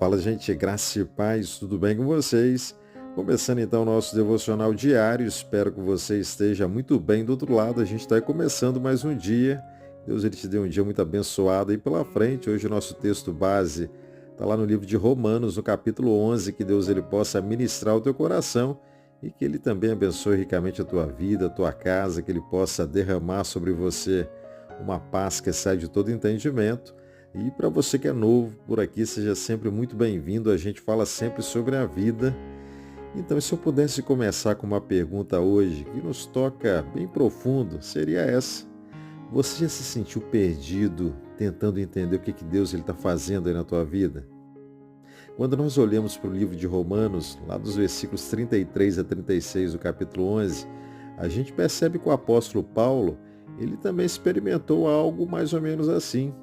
Fala, gente, graça e paz, tudo bem com vocês? Começando então o nosso devocional diário, espero que você esteja muito bem do outro lado. A gente está começando mais um dia. Deus ele te deu um dia muito abençoado aí pela frente. Hoje o nosso texto base está lá no livro de Romanos, no capítulo 11, que Deus ele possa ministrar o teu coração e que ele também abençoe ricamente a tua vida, a tua casa, que ele possa derramar sobre você uma paz que sai de todo entendimento. E para você que é novo por aqui, seja sempre muito bem-vindo. A gente fala sempre sobre a vida. Então, se eu pudesse começar com uma pergunta hoje que nos toca bem profundo, seria essa. Você já se sentiu perdido tentando entender o que Deus está fazendo aí na tua vida? Quando nós olhamos para o livro de Romanos, lá dos versículos 33 a 36 do capítulo 11, a gente percebe que o apóstolo Paulo, ele também experimentou algo mais ou menos assim.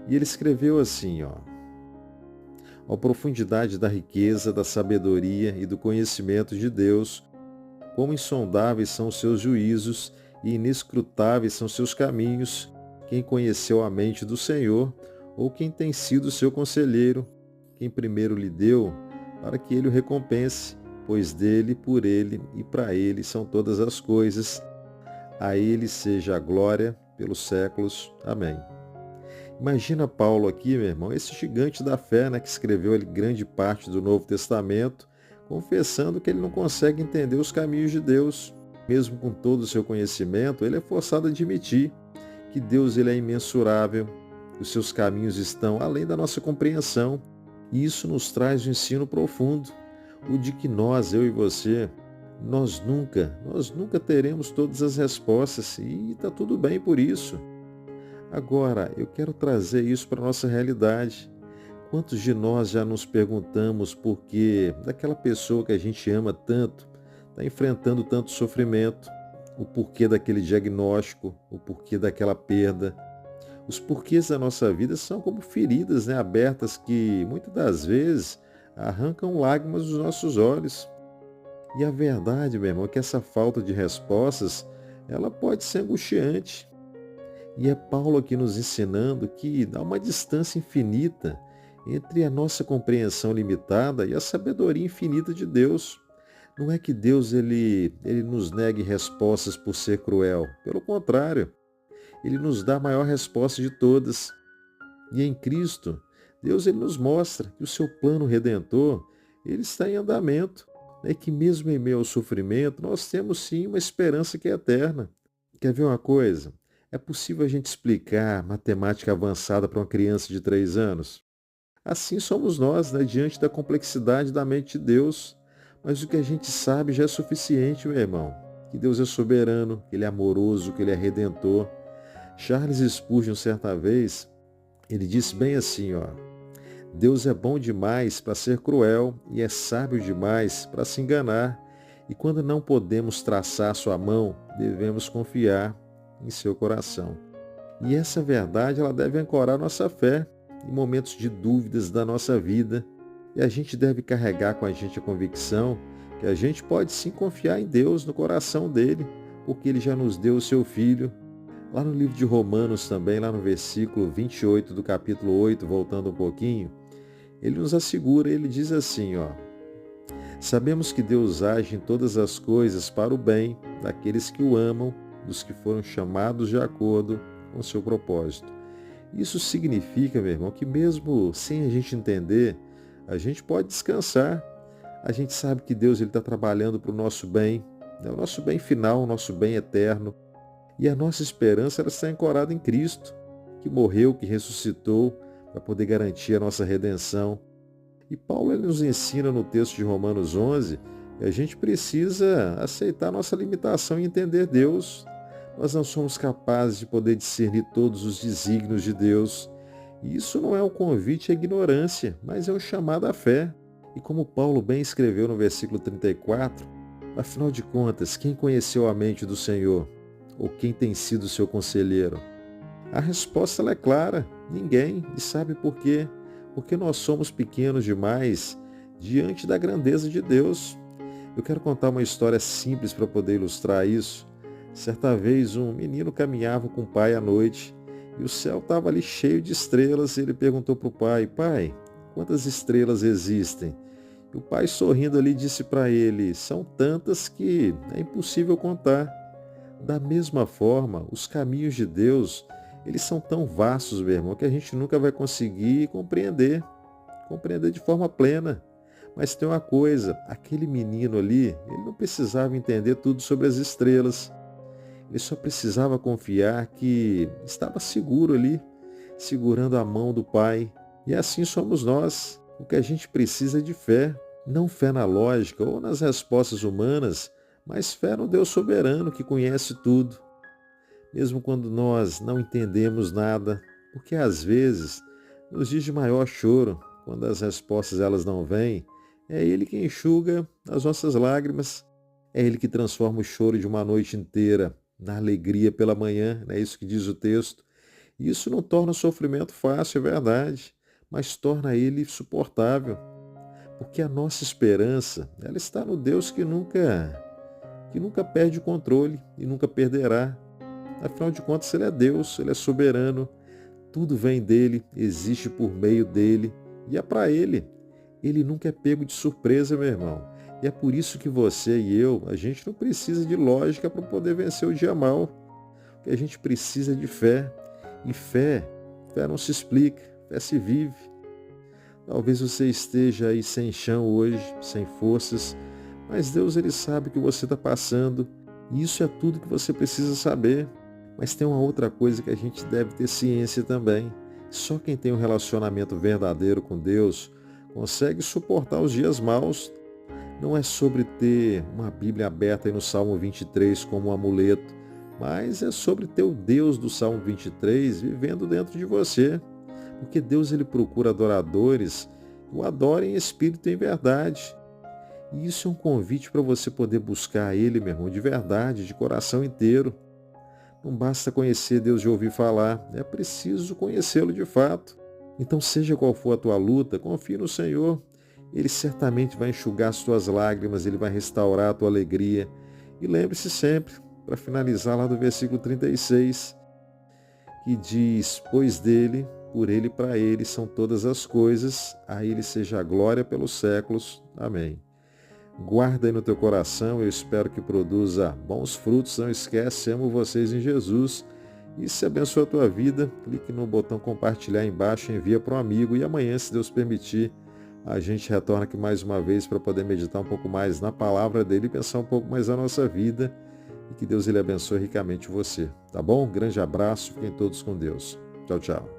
E ele escreveu assim, a profundidade da riqueza, da sabedoria e do conhecimento de Deus, como insondáveis são os seus juízos e inescrutáveis são seus caminhos. Quem conheceu a mente do Senhor, ou quem tem sido seu conselheiro, quem primeiro lhe deu, para que ele o recompense, pois dele, por ele e para ele são todas as coisas. A ele seja a glória pelos séculos. Amém. Imagina Paulo aqui, meu irmão, esse gigante da fé, que escreveu ali grande parte do Novo Testamento, confessando que ele não consegue entender os caminhos de Deus. Mesmo com todo o seu conhecimento, ele é forçado a admitir que Deus ele é imensurável, que os seus caminhos estão além da nossa compreensão. E isso nos traz um ensino profundo, o de que nós, eu e você, nós nunca teremos todas as respostas e está tudo bem por isso. Agora, eu quero trazer isso para a nossa realidade. Quantos de nós já nos perguntamos por que daquela pessoa que a gente ama tanto está enfrentando tanto sofrimento, o porquê daquele diagnóstico, o porquê daquela perda. Os porquês da nossa vida são como feridas abertas que muitas das vezes arrancam lágrimas dos nossos olhos. E a verdade, meu irmão, é que essa falta de respostas, ela pode ser angustiante. E é Paulo aqui nos ensinando que há uma distância infinita entre a nossa compreensão limitada e a sabedoria infinita de Deus. Não é que Deus ele nos negue respostas por ser cruel. Pelo contrário, ele nos dá a maior resposta de todas. E em Cristo, Deus ele nos mostra que o seu plano redentor ele está em andamento. E que mesmo em meio ao sofrimento, nós temos sim uma esperança que é eterna. Quer ver uma coisa? É possível a gente explicar matemática avançada para uma criança de 3 anos? Assim somos nós, diante da complexidade da mente de Deus. Mas o que a gente sabe já é suficiente, meu irmão. Que Deus é soberano, que Ele é amoroso, que Ele é redentor. Charles Spurgeon, certa vez, ele disse bem assim, Deus é bom demais para ser cruel e é sábio demais para se enganar. E quando não podemos traçar sua mão, devemos confiar em seu coração. E essa verdade ela deve ancorar nossa fé em momentos de dúvidas da nossa vida. E a gente deve carregar com a gente a convicção que a gente pode sim confiar em Deus, no coração dele, porque ele já nos deu o seu Filho. Lá no livro de Romanos também, lá no versículo 28 do capítulo 8, voltando um pouquinho, ele nos assegura, ele diz assim, sabemos que Deus age em todas as coisas para o bem daqueles que o amam, dos que foram chamados de acordo com o seu propósito. Isso significa, meu irmão, que mesmo sem a gente entender, a gente pode descansar. A gente sabe que Deus está trabalhando para o nosso bem, o nosso bem final, o nosso bem eterno. E a nossa esperança ela está ancorada em Cristo, que morreu, que ressuscitou, para poder garantir a nossa redenção. E Paulo ele nos ensina no texto de Romanos 11 que a gente precisa aceitar nossa limitação e entender Deus. Nós não somos capazes de poder discernir todos os desígnios de Deus. E isso não é um convite à ignorância, mas é um chamado à fé. E como Paulo bem escreveu no versículo 34, afinal de contas, quem conheceu a mente do Senhor? Ou quem tem sido seu conselheiro? A resposta ela é clara, ninguém. E sabe por quê? Porque nós somos pequenos demais diante da grandeza de Deus. Eu quero contar uma história simples para poder ilustrar isso. Certa vez um menino caminhava com o pai à noite e o céu estava ali cheio de estrelas e ele perguntou para o pai, pai, quantas estrelas existem? E o pai, sorrindo ali, disse para ele: são tantas que é impossível contar. Da mesma forma, os caminhos de Deus, eles são tão vastos, meu irmão, que a gente nunca vai conseguir compreender de forma plena. Mas tem uma coisa, aquele menino ali, ele não precisava entender tudo sobre as estrelas. Ele só precisava confiar que estava seguro ali, segurando a mão do Pai. E assim somos nós. O que a gente precisa é de fé. Não fé na lógica ou nas respostas humanas, mas fé no Deus soberano que conhece tudo. Mesmo quando nós não entendemos nada, porque às vezes, nos dias de maior choro, quando as respostas elas não vêm, é Ele que enxuga as nossas lágrimas, é Ele que transforma o choro de uma noite inteira na alegria pela manhã, é isso que diz o texto. E isso não torna o sofrimento fácil, é verdade, mas torna ele suportável, porque a nossa esperança, ela está no Deus que nunca perde o controle e nunca perderá. Afinal de contas, Ele é Deus, Ele é soberano, tudo vem dEle, existe por meio dEle e é para Ele. Ele nunca é pego de surpresa, meu irmão. E é por isso que você e eu, a gente não precisa de lógica para poder vencer o dia mal. O que a gente precisa é de fé. E fé não se explica, fé se vive. Talvez você esteja aí sem chão hoje, sem forças, mas Deus, Ele sabe o que você está passando. E isso é tudo que você precisa saber. Mas tem uma outra coisa que a gente deve ter ciência também. Só quem tem um relacionamento verdadeiro com Deus consegue suportar os dias maus. Não é sobre ter uma Bíblia aberta aí no Salmo 23 como um amuleto, mas é sobre ter o Deus do Salmo 23 vivendo dentro de você. Porque Deus, Ele procura adoradores que o adorem em espírito e em verdade. E isso é um convite para você poder buscar Ele, meu irmão, de verdade, de coração inteiro. Não basta conhecer Deus de ouvir falar, é preciso conhecê-lo de fato. Então, seja qual for a tua luta, confie no Senhor. Ele certamente vai enxugar as tuas lágrimas, Ele vai restaurar a tua alegria. E lembre-se sempre, para finalizar lá do versículo 36, que diz: pois dele, por ele e para ele são todas as coisas, a ele seja a glória pelos séculos. Amém. Guarda aí no teu coração, eu espero que produza bons frutos. Não esquece, amo vocês em Jesus. E se abençoa a tua vida, clique no botão compartilhar aí embaixo, envia para um amigo. E amanhã, se Deus permitir, a gente retorna aqui mais uma vez para poder meditar um pouco mais na palavra dele e pensar um pouco mais na nossa vida. E que Deus, Ele abençoe ricamente você. Tá bom? Um grande abraço, fiquem todos com Deus. Tchau, tchau.